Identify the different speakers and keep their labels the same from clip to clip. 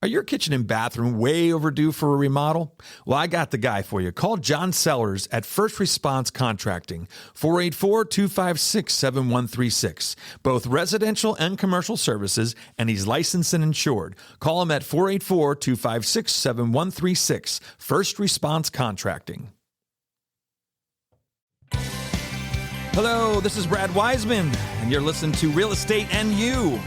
Speaker 1: Are your kitchen and bathroom way overdue for a remodel? Well, I got the guy for you. Call John Sellers at First Response Contracting, 484-256-7136. Both residential and commercial services, and he's licensed and insured. Call him at 484-256-7136. First Response Contracting. Hello, this is Brad Weisman, and you're listening to Real Estate and You.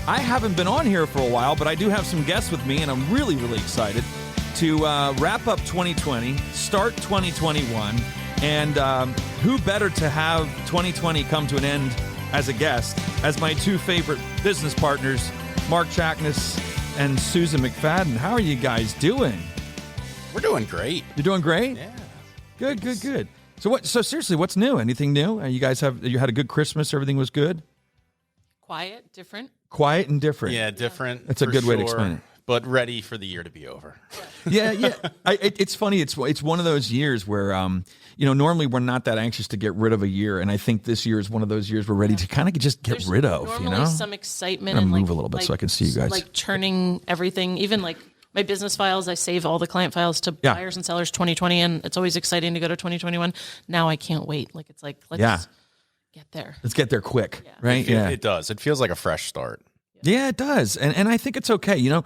Speaker 1: I haven't been on here for a while, but I do have some guests with me, and I'm really, really excited to wrap up 2020, start 2021, and who better to have 2020 come to an end as a guest as my two favorite business partners, Mark Chaknos and Susan McFadden. How are you guys doing?
Speaker 2: We're doing great.
Speaker 1: You're doing great?
Speaker 2: Yeah.
Speaker 1: Good. So seriously, what's new? Anything new? You guys you had a good Christmas? Everything was good?
Speaker 3: Quiet, different.
Speaker 1: Quiet and different.
Speaker 2: Yeah, different.
Speaker 1: That's a good way to explain it.
Speaker 2: But ready for the year to be over.
Speaker 1: Yeah. It's funny. It's one of those years where, normally we're not that anxious to get rid of a year, and I think this year is one of those years we're ready to kind of just get rid of.
Speaker 3: Normally some excitement.
Speaker 1: I'm gonna move a little bit so I can see you guys.
Speaker 3: Like churning everything, even like my business files. I save all the client files to buyers and sellers 2020, and it's always exciting to go to 2021. Now I can't wait. Like it's like let's get there.
Speaker 1: Let's get there quick, right?
Speaker 2: It does. It feels like a fresh start.
Speaker 1: Yeah, it does, and I think it's okay.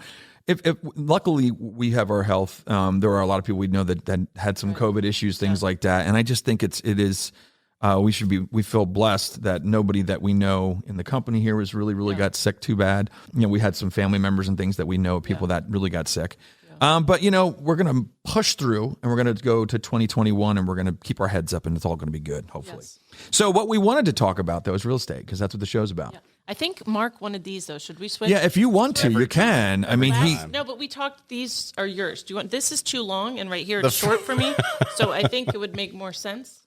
Speaker 1: If luckily we have our health, there are a lot of people we know that had some COVID issues, things like that, and I just think it is. We feel blessed that nobody that we know in the company here was really got sick too bad. We had some family members and things that we know, people that really got sick. But we're going to push through, and we're going to go to 2021, and we're going to keep our heads up, and it's all going to be good, hopefully.
Speaker 3: Yes.
Speaker 1: So what we wanted to talk about, though, is real estate, because that's what the show's about.
Speaker 3: Yeah. I think Mark wanted these, though. Should we switch?
Speaker 1: Yeah, if you want to, you can. I mean,
Speaker 3: No, but we talked, these are yours. Do you want, this is too long, and right here it's short for me, so I think it would make more sense.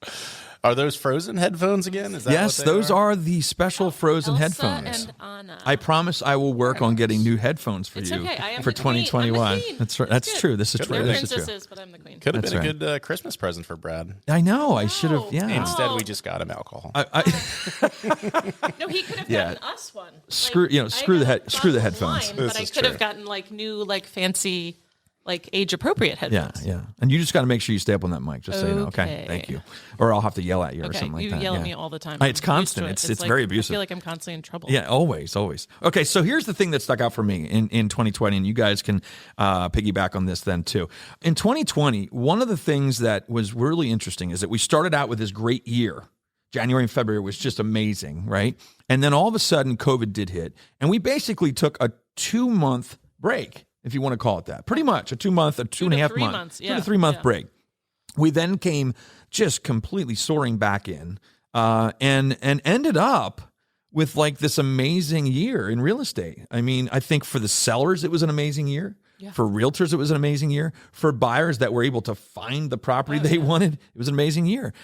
Speaker 2: Are those frozen headphones again? Is that
Speaker 1: yes,
Speaker 2: what they
Speaker 1: those are the special frozen
Speaker 3: Elsa
Speaker 1: headphones.
Speaker 3: And Anna.
Speaker 1: I promise I will work on getting new headphones for
Speaker 3: It's
Speaker 1: you
Speaker 3: okay. I am
Speaker 1: for
Speaker 3: the queen.
Speaker 1: 2021.
Speaker 3: I'm the queen.
Speaker 1: That's right.
Speaker 3: It's
Speaker 1: That's
Speaker 3: good.
Speaker 1: true. This is true.
Speaker 3: They're
Speaker 1: This is true.
Speaker 3: princesses, but I'm the queen.
Speaker 2: Could have
Speaker 1: That's
Speaker 2: been
Speaker 1: right.
Speaker 2: a good Christmas present for Brad.
Speaker 1: I know. I should have. Yeah.
Speaker 2: Instead, we just got him alcohol.
Speaker 3: No, he could have gotten us one.
Speaker 1: Screw the headphones.
Speaker 3: Wine, but I could have gotten new fancy age appropriate headphones.
Speaker 1: Yeah. And you just got to make sure you stay up on that mic, just so you know. Okay. Thank you. Or I'll have to yell at you or something like that.
Speaker 3: You yell at me all the time.
Speaker 1: It's constant. It's very abusive.
Speaker 3: I feel like I'm constantly in trouble.
Speaker 1: Yeah, always. Okay, so here's the thing that stuck out for me in 2020, and you guys can piggyback on this then too. In 2020, one of the things that was really interesting is that we started out with this great year. January and February was just amazing, right? And then all of a sudden, COVID did hit, and we basically took a 2-month break, if you want to call it that. Pretty much a 2-month, a 2.5 month, 2 to 3 month break. We then came just completely soaring back in, and ended up with this amazing year in real estate. I mean, I think for the sellers, it was an amazing year. Yeah. For realtors, it was an amazing year. For buyers that were able to find the property they wanted, it was an amazing year.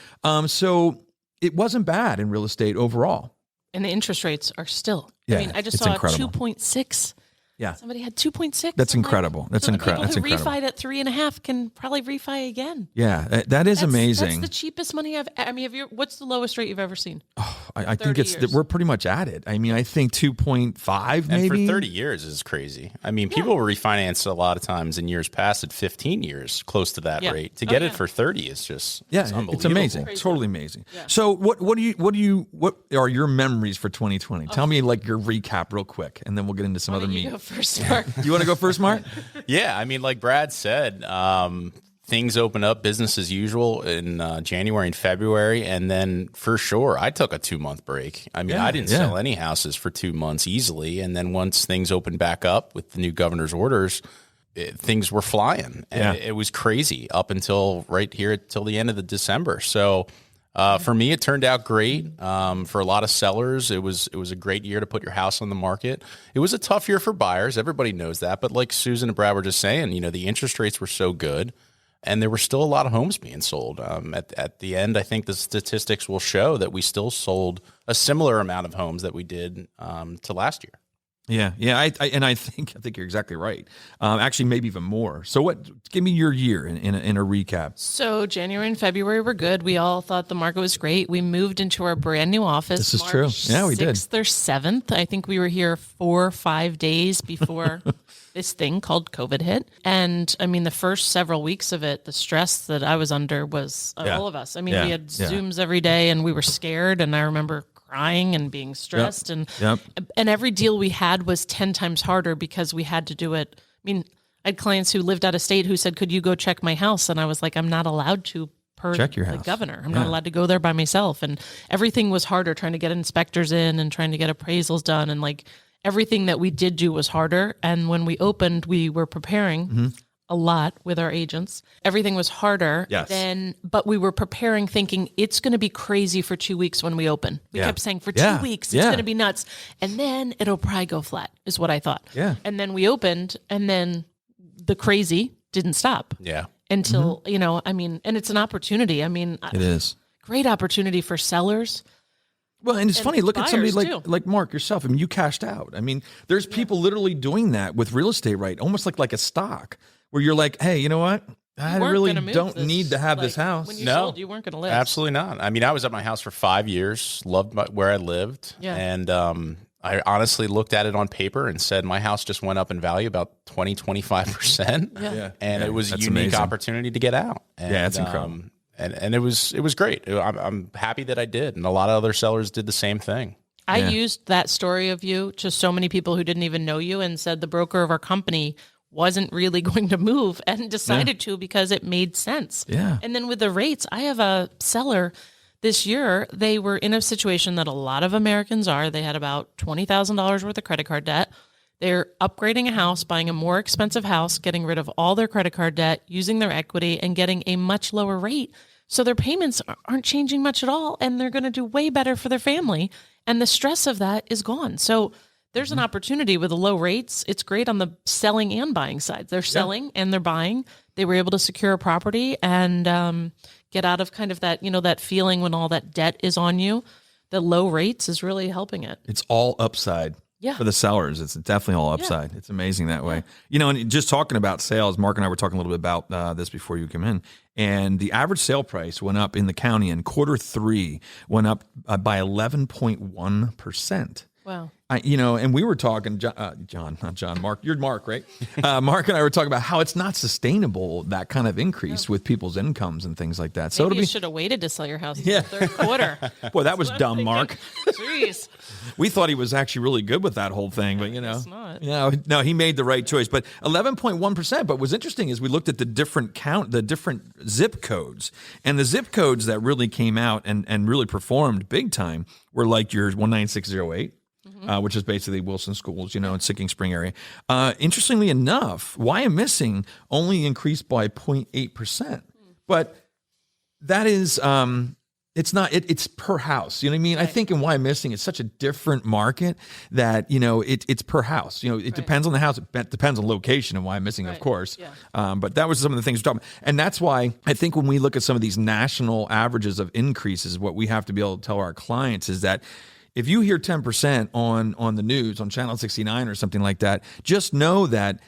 Speaker 1: So it wasn't bad in real estate overall.
Speaker 3: And the interest rates are still.
Speaker 1: Yeah,
Speaker 3: I mean, I just saw
Speaker 1: incredible.
Speaker 3: 2.6.
Speaker 1: Yeah.
Speaker 3: Somebody had 2.6.
Speaker 1: That's incredible. That's incredible.
Speaker 3: People who refied at 3.5 can probably refi again.
Speaker 1: Yeah, that's amazing.
Speaker 3: That's the cheapest money what's the lowest rate you've ever seen?
Speaker 1: Oh, I think we're pretty much at it. I mean, I think 2.5 maybe.
Speaker 2: And for 30 years is crazy. I mean, people refinance a lot of times in years past at 15 years, close to that rate. To get it for 30 is just it's unbelievable.
Speaker 1: It's amazing. Crazy. Totally amazing. Yeah. So what are your memories for 2020? Tell me your recap real quick, and then we'll get into some other meat.
Speaker 3: You go first, Mark.
Speaker 1: You want to go first, Mark?
Speaker 2: Yeah, I mean, like Brad said, things open up business as usual in January and February, and then for sure, I took a 2-month break. I mean, I didn't sell any houses for 2 months easily, and then once things opened back up with the new governor's orders, things were flying, and it was crazy up until right here till the end of the December. So. For me, it turned out great. For a lot of sellers, it was a great year to put your house on the market. It was a tough year for buyers. Everybody knows that. But like Susan and Brad were just saying, the interest rates were so good, and there were still a lot of homes being sold. At the end, I think the statistics will show that we still sold a similar amount of homes that we did to last year.
Speaker 1: Yeah. I think you're exactly right. Actually, maybe even more. So give me your year in a recap.
Speaker 3: So January and February were good. We all thought the market was great. We moved into our brand new office.
Speaker 1: This is
Speaker 3: March
Speaker 1: true. Yeah, we did.
Speaker 3: 6th or 7th. I think we were here 4 or 5 days before this thing called COVID hit. And I mean, the first several weeks of it, the stress that I was under was all of us. I mean, we had Zooms every day and we were scared. And I remember crying and being stressed. And every deal we had was 10 times harder because we had to do it. I mean, I had clients who lived out of state who said, could you go check my house? And I was like, I'm not allowed to per
Speaker 1: check your
Speaker 3: the
Speaker 1: house.
Speaker 3: governor. I'm not allowed to go there by myself. And everything was harder, trying to get inspectors in and trying to get appraisals done. And like everything that we did do was harder. And when we opened, we were preparing a lot with our agents. Everything was harder.
Speaker 1: Yes.
Speaker 3: But we were preparing thinking it's going to be crazy for 2 weeks when we open. We kept saying for 2 weeks, it's going to be nuts. And then it'll probably go flat is what I thought.
Speaker 1: Yeah.
Speaker 3: And then we opened and then the crazy didn't stop.
Speaker 2: Yeah.
Speaker 3: Until, I mean, and it's an opportunity. I mean,
Speaker 1: it is
Speaker 3: great opportunity for sellers.
Speaker 1: Well, and it's funny, look at somebody
Speaker 3: too.
Speaker 1: like Mark yourself. I mean, you cashed out. I mean, there's people literally doing that with real estate, right? Almost like a stock where you're like, hey, you know what? I really don't need to have this house.
Speaker 3: When you sold, you weren't going to live.
Speaker 2: Absolutely not. I mean, I was at my house for 5 years, loved where I lived.
Speaker 3: Yeah.
Speaker 2: And I honestly looked at it on paper and said my house just went up in value about 25%. And it was a unique
Speaker 1: amazing
Speaker 2: opportunity to get out. And,
Speaker 1: that's incredible.
Speaker 2: And it was great. I'm happy that I did. And a lot of other sellers did the same thing.
Speaker 3: I used that story of you to so many people who didn't even know you and said the broker of our company wasn't really going to move and decided to because it made sense.
Speaker 1: Yeah.
Speaker 3: And then with the rates, I have a seller this year. They were in a situation that a lot of Americans are. They had about $20,000 worth of credit card debt. They're upgrading a house, buying a more expensive house, getting rid of all their credit card debt, using their equity, and getting a much lower rate. So their payments aren't changing much at all, and they're going to do way better for their family. And the stress of that is gone. So there's an opportunity with the low rates. It's great on the selling and buying side. They're selling and they're buying. They were able to secure a property and get out of kind of that, that feeling when all that debt is on you. The low rates is really helping it.
Speaker 1: It's all upside. For the sellers, it's definitely all upside. It's amazing that way. And just talking about sales, Mark and I were talking a little bit about this before you came in, and the average sale price went up in the county in Q3, went up by 11.1%.
Speaker 3: Wow.
Speaker 1: And we were talking, Mark, you're Mark, right? Mark and I were talking about how it's not sustainable, that kind of increase with people's incomes and things like that.
Speaker 3: Maybe you should have waited to sell your house in the third quarter.
Speaker 1: Boy, that was dumb, Mark.
Speaker 3: Jeez.
Speaker 1: We thought he was actually really good with that whole thing, but no, he made the right choice. But 11.1%. But what was interesting is we looked at the different zip codes, and the zip codes that really came out and really performed big time were like your 19608. Which is basically Wilson Schools, in Sinking Spring area. Interestingly enough, why I'm missing only increased by 0.8%. But that is, it's per house. You know what I mean? Right. I think in why I'm missing, it's such a different market that, it's per house. It depends on the house. It depends on location and why I'm missing, of course. Yeah. But that was some of the things we're talking about. And that's why I think when we look at some of these national averages of increases, what we have to be able to tell our clients is that if you hear 10% on the news, on Channel 69 or something like that, just know that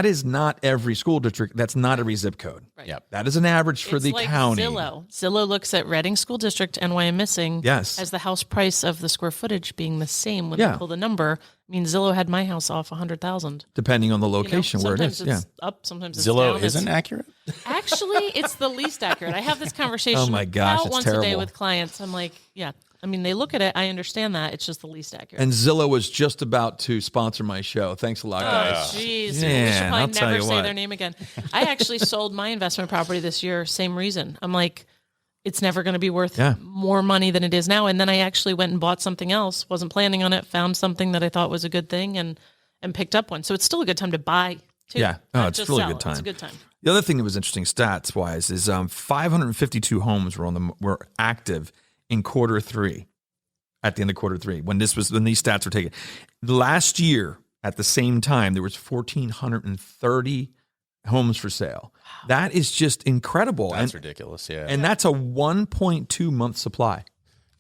Speaker 1: is not every school district. That's not every zip code.
Speaker 3: Right.
Speaker 2: Yep.
Speaker 1: That is an average for the county.
Speaker 3: Zillow looks at Reading School District and why I'm missing as the house price of the square footage being the same when they pull the number. I mean, Zillow had my house off 100,000.
Speaker 1: Depending on the location where it is.
Speaker 3: Sometimes it's up, sometimes it's
Speaker 2: Zillow
Speaker 3: down.
Speaker 2: isn't accurate?
Speaker 3: Actually, it's the least accurate. I have this conversation
Speaker 1: oh my gosh,
Speaker 3: about once
Speaker 1: terrible.
Speaker 3: a day with clients. I'm like, I mean, they look at it. I understand that. It's just the least accurate.
Speaker 1: And Zillow was just about to sponsor my show. Thanks a lot, guys.
Speaker 3: Oh, jeez. We should
Speaker 1: I'll
Speaker 3: probably
Speaker 1: tell
Speaker 3: never
Speaker 1: you
Speaker 3: say
Speaker 1: what.
Speaker 3: their name again. I actually sold my investment property this year, same reason. I'm like, it's never going to be worth more money than it is now. And then I actually went and bought something else. Wasn't planning on it. Found something that I thought was a good thing and picked up one. So it's still a good time to buy, too.
Speaker 1: Yeah. Oh, it's really a good time.
Speaker 3: It's a good time.
Speaker 1: The other thing that was interesting stats-wise is 552 homes were active in Q3. At the end of Q3, when these stats were taken. Last year, at the same time, there was 1,430 homes for sale. Wow. That is just incredible.
Speaker 2: That's ridiculous, yeah.
Speaker 1: And that's a 1.2 month supply.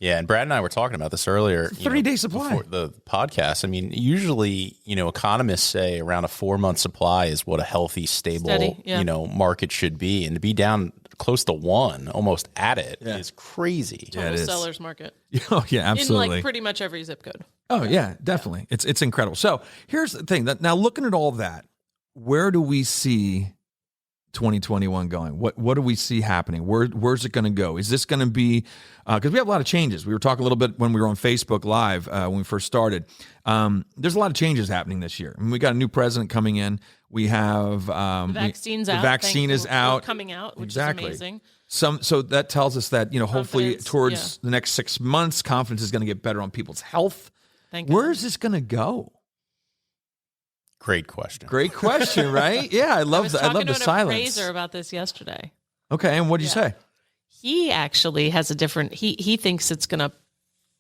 Speaker 2: Yeah, and Brad and I were talking about this earlier.
Speaker 1: 30-day supply.
Speaker 2: Before the podcast. I mean, usually, economists say around a 4-month supply is what a healthy, stable,
Speaker 3: Steady, yeah.
Speaker 2: market should be. And to be down close to 1, almost at it, is crazy.
Speaker 3: Total seller's market.
Speaker 1: Oh, yeah, absolutely.
Speaker 3: In like pretty much every zip code.
Speaker 1: Oh, yeah, definitely. It's incredible. So here's the thing. Now, looking at all that, where do we see 2021 going? What do we see happening? Where's it going to go? Is this going to be, because we have a lot of changes. We were talking a little bit when we were on Facebook Live when we first started. There's a lot of changes happening this year. I mean, we got a new president coming in. We have
Speaker 3: the vaccine's out.
Speaker 1: The vaccine is out,
Speaker 3: coming out, which
Speaker 1: exactly.
Speaker 3: is amazing.
Speaker 1: So that tells us that hopefully towards the next 6 months, confidence is going to get better on people's health. Where is this going to go?
Speaker 2: Great question.
Speaker 1: Great question, right? Yeah, I love that. I love the silence.
Speaker 3: I was talking to Fraser about this yesterday.
Speaker 1: Okay, and what did you say?
Speaker 3: He actually has a different. He thinks it's going to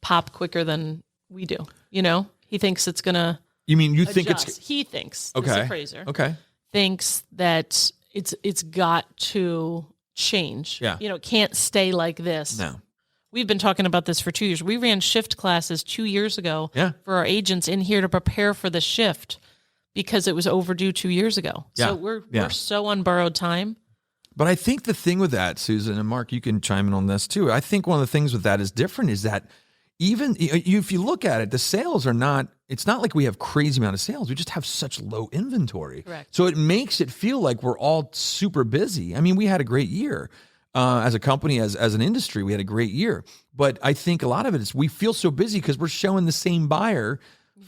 Speaker 3: pop quicker than we do. He thinks it's going to.
Speaker 1: You mean you
Speaker 3: adjust.
Speaker 1: think it's?
Speaker 3: He thinks.
Speaker 1: Okay.
Speaker 3: Mr. Fraser.
Speaker 1: Okay.
Speaker 3: Thinks that it's got to change.
Speaker 1: Yeah.
Speaker 3: It can't stay like this.
Speaker 1: No.
Speaker 3: We've been talking about this for 2 years. We ran shift classes 2 years ago for our agents in here to prepare for the shift because it was overdue 2 years ago.
Speaker 1: Yeah.
Speaker 3: So we're so on borrowed time.
Speaker 1: But I think the thing with that, Susan and Mark, you can chime in on this too. I think one of the things with that is different is that even if you look at it, the sales are not, it's not like we have crazy amount of sales. We just have such low inventory.
Speaker 3: Correct.
Speaker 1: So it makes it feel like we're all super busy. I mean, we had a great year. As a company, as an industry, we had a great year. But I think a lot of it is we feel so busy because we're showing the same buyer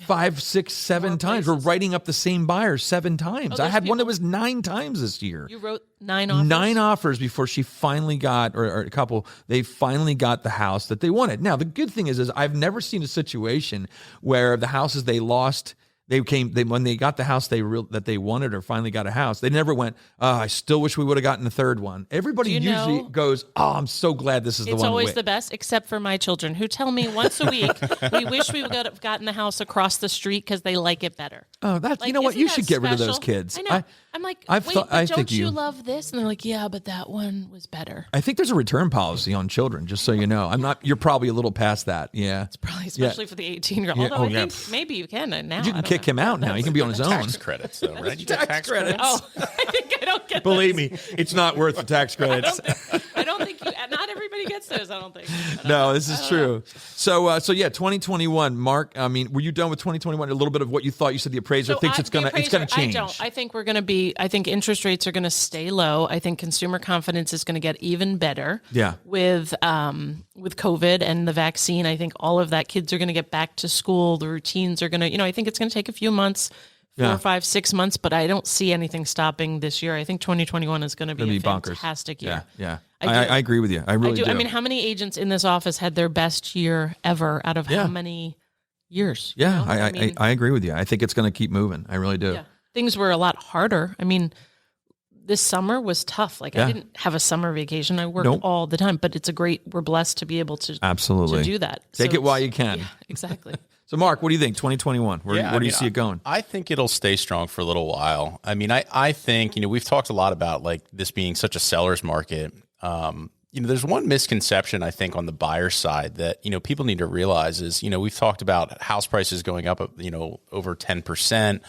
Speaker 1: 5, 6, 7 times. We're writing up the same buyer 7 times. I had one that was 9 times this year.
Speaker 3: You wrote 9 offers?
Speaker 1: 9 offers before she finally got, or a couple, they finally got the house that they wanted. Now, the good thing is I've never seen a situation where the houses they lost, when they got the house that they wanted or finally got a house, they never went, I still wish we would have gotten the third one. Everybody usually goes, I'm so glad this is the one.
Speaker 3: It's always the best, except for my children who tell me once a week, we wish we would have gotten the house across the street because they like it better.
Speaker 1: Oh, you know what? You should get rid of those kids.
Speaker 3: I know. I'm like, don't you love this? And they're like, yeah, but that one was better.
Speaker 1: I think there's a return policy on children, just so you know. You're probably a little past that. Yeah.
Speaker 3: It's probably, especially for the 18-year-old. Although I think maybe you can now.
Speaker 1: You can kick him out now. He can be on his own.
Speaker 2: Tax credits, though, right? You get tax credits.
Speaker 3: Oh, I think I don't get
Speaker 1: Believe me, it's not worth the tax credits.
Speaker 3: I don't think not everybody gets those, I don't think.
Speaker 1: No, this is true. So yeah, 2021. Mark, I mean, were you done with 2021? A little bit of what you thought. You said the appraiser thinks it's going to change.
Speaker 3: I think we're going to be, I think interest rates are going to stay low. I think consumer confidence is going to get even better.
Speaker 1: Yeah.
Speaker 3: With COVID and the vaccine, I think all of that, kids are going to get back to school. The routines are going to, I think it's going to take a few months, 4, 5, 6 months, but I don't see anything stopping this year. I think 2021 is going to be a fantastic year.
Speaker 1: Yeah. I agree with you. I really do.
Speaker 3: I mean, how many agents in this office had their best year ever out of how many years?
Speaker 1: Yeah, I agree with you. I think it's going to keep moving. I really do.
Speaker 3: Yeah. Things were a lot harder. I mean, this summer was tough. I didn't have a summer vacation. I worked all the time, but we're blessed to be able to to do that.
Speaker 1: Take it while you can.
Speaker 3: Yeah, exactly.
Speaker 1: So, Mark, what do you think? 2021, where do you see it going?
Speaker 2: I think it'll stay strong for a little while. I mean, I think, we've talked a lot about like this being such a seller's market. There's one misconception I think on the buyer side that, people need to realize is, we've talked about house prices going up, over 10%.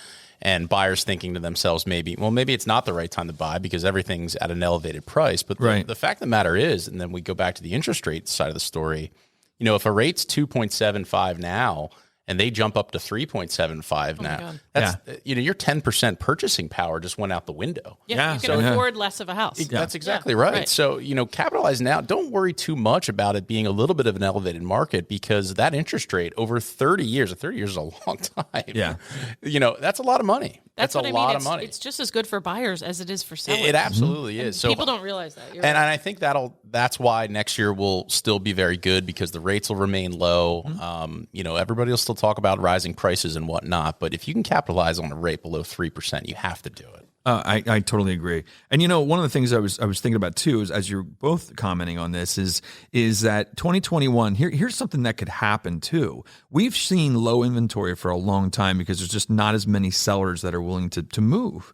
Speaker 2: And buyers thinking to themselves, maybe it's not the right time to buy because everything's at an elevated price. But the fact of the matter is, and then we go back to the interest rate side of the story, if a rate's 2.75 now and they jump up to 3.75 now, that's your 10% purchasing power just went out the window.
Speaker 3: Yeah, you can afford less of a house.
Speaker 2: That's exactly right. So, capitalize now. Don't worry too much about it being a little bit of an elevated market because that interest rate over 30 years, 30 years is a long time.
Speaker 1: Yeah.
Speaker 2: That's a lot of money. That's a lot of money.
Speaker 3: It's just as good for buyers as it is for sellers.
Speaker 2: It absolutely is. So
Speaker 3: people don't realize that.
Speaker 2: And I think that's why next year will still be very good because the rates will remain low. Everybody will still talk about rising prices and whatnot, but if you can capitalize on a rate below 3%, you have to do it.
Speaker 1: I totally agree. And one of the things I was thinking about too is as you're both commenting on this is that 2021 here's something that could happen too. We've seen low inventory for a long time because there's just not as many sellers that are willing to move.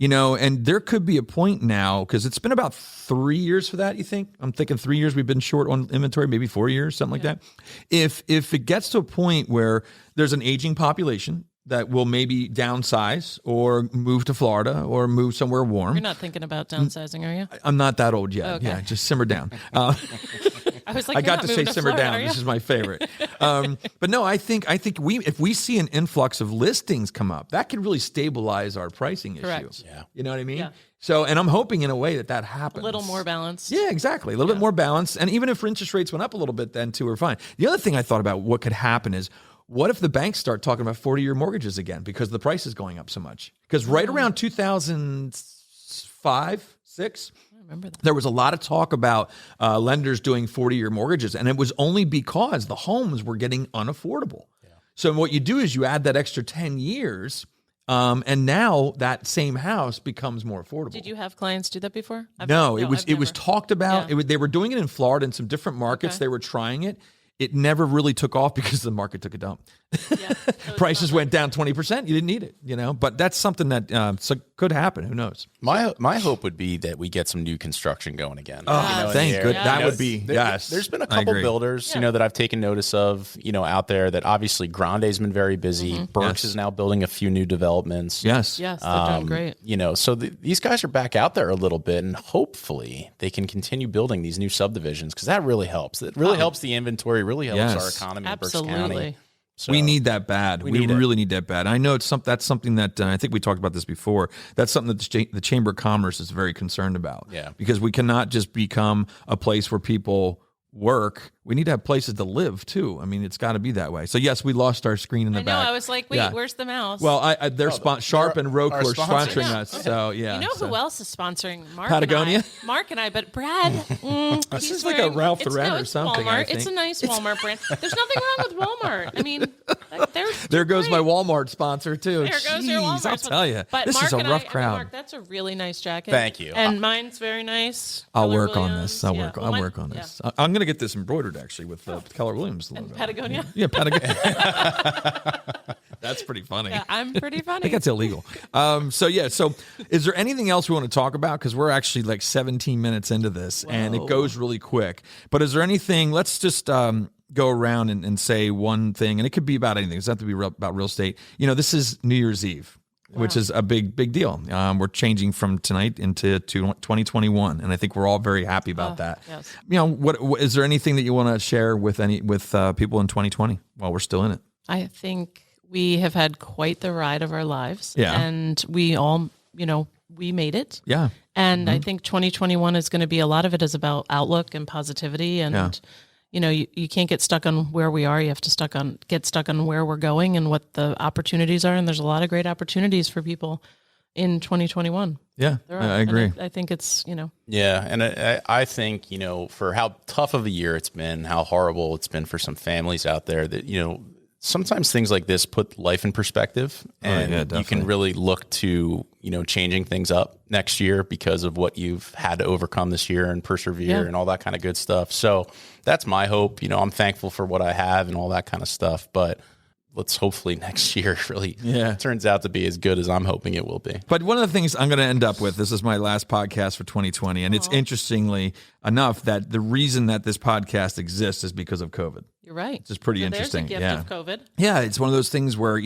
Speaker 1: And there could be a point now, because it's been about 3 years for that, you think? I'm thinking 3 years we've been short on inventory, maybe 4 years, something like that. If it gets to a point where there's an aging population that will maybe downsize or move to Florida or move somewhere warm.
Speaker 3: You're not thinking about downsizing, are you?
Speaker 1: I'm not that old yet.
Speaker 3: Okay.
Speaker 1: Yeah, just simmer down.
Speaker 3: I was like,
Speaker 1: I got to say simmer
Speaker 3: Florida,
Speaker 1: down. This is my favorite. But no, I think if we see an influx of listings come up, that could really stabilize our pricing
Speaker 3: Correct.
Speaker 1: issue.
Speaker 2: Yeah.
Speaker 1: You know what I mean?
Speaker 3: Yeah.
Speaker 1: So, and I'm hoping in a way that happens.
Speaker 3: A little more balanced.
Speaker 1: Yeah, exactly. A little bit more balanced. And even if interest rates went up a little bit, then too, we're fine. The other thing I thought about what could happen is, what if the banks start talking about 40-year mortgages again because the price is going up so much? Because right around 2005, 6,
Speaker 3: remember that.
Speaker 1: there was a lot of talk about lenders doing 40-year mortgages, and it was only because the homes were getting unaffordable. Yeah. So what you do is you add that extra 10 years, and now that same house becomes more affordable.
Speaker 3: Did you have clients do that before?
Speaker 1: No, it was talked about.
Speaker 3: Yeah.
Speaker 1: They were doing it in Florida in some different markets.
Speaker 3: Okay.
Speaker 1: They were trying it. It never really took off because the market took a dump.
Speaker 3: Yeah,
Speaker 1: Prices went down 20%. You didn't need it, But that's something that could happen. Who knows?
Speaker 2: My hope would be that we get some new construction going again.
Speaker 1: Oh, thank goodness. That would be, yes.
Speaker 2: There's been a couple builders, that I've taken notice of, out there that obviously Grande's been very busy.
Speaker 3: Mm-hmm.
Speaker 2: Berks is now building a few new developments.
Speaker 1: Yes.
Speaker 3: Yes, they're doing great.
Speaker 2: So these guys are back out there a little bit, and hopefully they can continue building these new subdivisions, because that really helps. It really helps the inventory, really helps our economy in Berks County.
Speaker 3: Absolutely.
Speaker 2: So
Speaker 1: we need that bad. We really need that bad. I know that's something that I think we talked about this before. That's something that the Chamber of Commerce is very concerned about.
Speaker 2: Yeah.
Speaker 1: Because we cannot just become a place where people work. We need to have places to live too. I mean, it's got to be that way. So yes, we lost our screen in the back.
Speaker 3: I was like, wait, where's the mouse?
Speaker 1: Well, they're Sharp and Roku are
Speaker 2: sponsors.
Speaker 1: sponsoring us. So yeah.
Speaker 3: Who else is sponsoring? Mark
Speaker 1: Patagonia?
Speaker 3: Mark and I, but Brad.
Speaker 1: This is like a Ralph Lauren or something.
Speaker 3: Walmart.
Speaker 1: I think.
Speaker 3: It's a nice Walmart brand. There's nothing wrong with Walmart. I mean,
Speaker 1: there goes my Walmart sponsor too.
Speaker 3: There goes your Walmart.
Speaker 1: I'll tell you,
Speaker 3: but
Speaker 1: this
Speaker 3: Mark
Speaker 1: is a rough crowd.
Speaker 3: Mark, that's a really nice jacket.
Speaker 2: Thank you.
Speaker 3: And mine's very nice.
Speaker 1: I'll
Speaker 3: Keller
Speaker 1: work on
Speaker 3: Williams.
Speaker 1: this. I'll
Speaker 3: Yeah.
Speaker 1: work
Speaker 3: Well,
Speaker 1: on
Speaker 3: mine-
Speaker 1: this. I'm going to get this embroidered actually with Keller Williams logo.
Speaker 3: And Patagonia.
Speaker 1: Yeah, Patagonia. That's pretty funny.
Speaker 3: Yeah, I'm pretty funny.
Speaker 1: I think that's illegal. So is there anything else we want to talk about? Because we're actually like 17 minutes into this, and it goes really quick. But is there anything? Let's just go around and say one thing, and it could be about anything. It doesn't have to be about real estate. This is New Year's Eve. Wow. Which is a big deal. We're changing from tonight into 2021, and I think we're all very happy about that.
Speaker 3: Yes.
Speaker 1: What is there anything that you want to share with people in 2020 while we're still in it?
Speaker 3: I think we have had quite the ride of our lives.
Speaker 1: Yeah.
Speaker 3: And we all, we made it.
Speaker 1: Yeah.
Speaker 3: And I think 2021 is going to be, a lot of it is about outlook and positivity. And, you can't get stuck on where we are. You have to get stuck on where we're going and what the opportunities are. And there's a lot of great opportunities for people in 2021.
Speaker 1: Yeah, I agree.
Speaker 3: I think it's,
Speaker 2: Yeah, and I think, for how tough of a year it's been, how horrible it's been for some families out there, that, sometimes things like this put life in perspective, and you can really look to, changing things up next year because of what you've had to overcome this year and persevere and all that kind of good stuff. So that's my hope. I'm thankful for what I have and all that kind of stuff, but let's hopefully next year really turns out to be as good as I'm hoping it will be.
Speaker 1: But one of the things I'm going to end up with, this is my last podcast for 2020, and it's interestingly enough that the reason that this podcast exists is because of COVID.
Speaker 3: You're right.
Speaker 1: It's just pretty interesting.
Speaker 3: There's a gift of COVID.
Speaker 1: Yeah, it's one of those things where,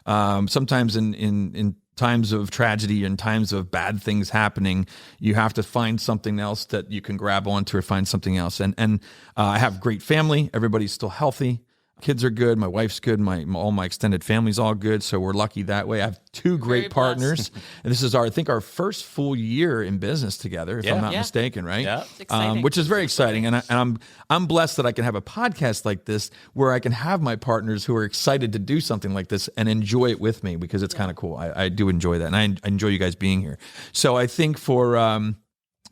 Speaker 1: sometimes in times of tragedy and times of bad things happening, you have to find something else that you can grab onto or find something else. And I have great family. Everybody's still healthy. Kids are good. My wife's good. All my extended family's all good. So we're lucky that way. I have two great partners. And this is I think our first full year in business together, if I'm not mistaken, right?
Speaker 2: Yeah.
Speaker 3: It's exciting.
Speaker 1: Which is very exciting. And I'm blessed that I can have a podcast like this where I can have my partners who are excited to do something like this and enjoy it with me, because it's kind of cool. I do enjoy that. And I enjoy you guys being here. So I think for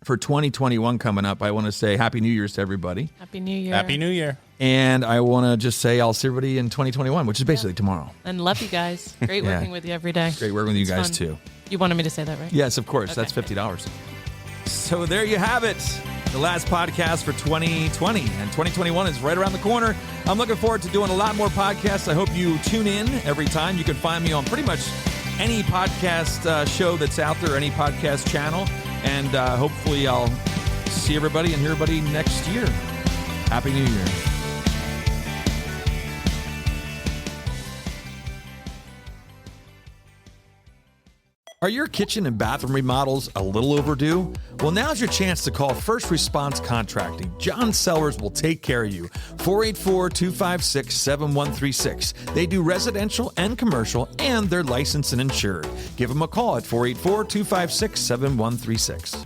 Speaker 1: 2021 coming up, I want to say Happy New Year's to everybody.
Speaker 3: Happy New Year.
Speaker 2: Happy New Year.
Speaker 1: And I want to just say I'll see everybody in 2021, which is basically tomorrow.
Speaker 3: And love you guys. Great working with you every day.
Speaker 1: Great working with you guys
Speaker 3: fun.
Speaker 1: Too.
Speaker 3: You wanted me to say that, right?
Speaker 1: Yes, of course.
Speaker 3: Okay.
Speaker 1: That's $50. So there you have it. The last podcast for 2020, and 2021 is right around the corner. I'm looking forward to doing a lot more podcasts. I hope you tune in every time. You can find me on pretty much any podcast show that's out there, any podcast channel. And hopefully I'll see everybody and hear everybody next year. Happy New Year. Are your kitchen and bathroom remodels a little overdue? Well, now's your chance to call First Response Contracting. John Sellers will take care of you. 484-256-7136. They do residential and commercial, and they're licensed and insured. Give them a call at 484-256-7136.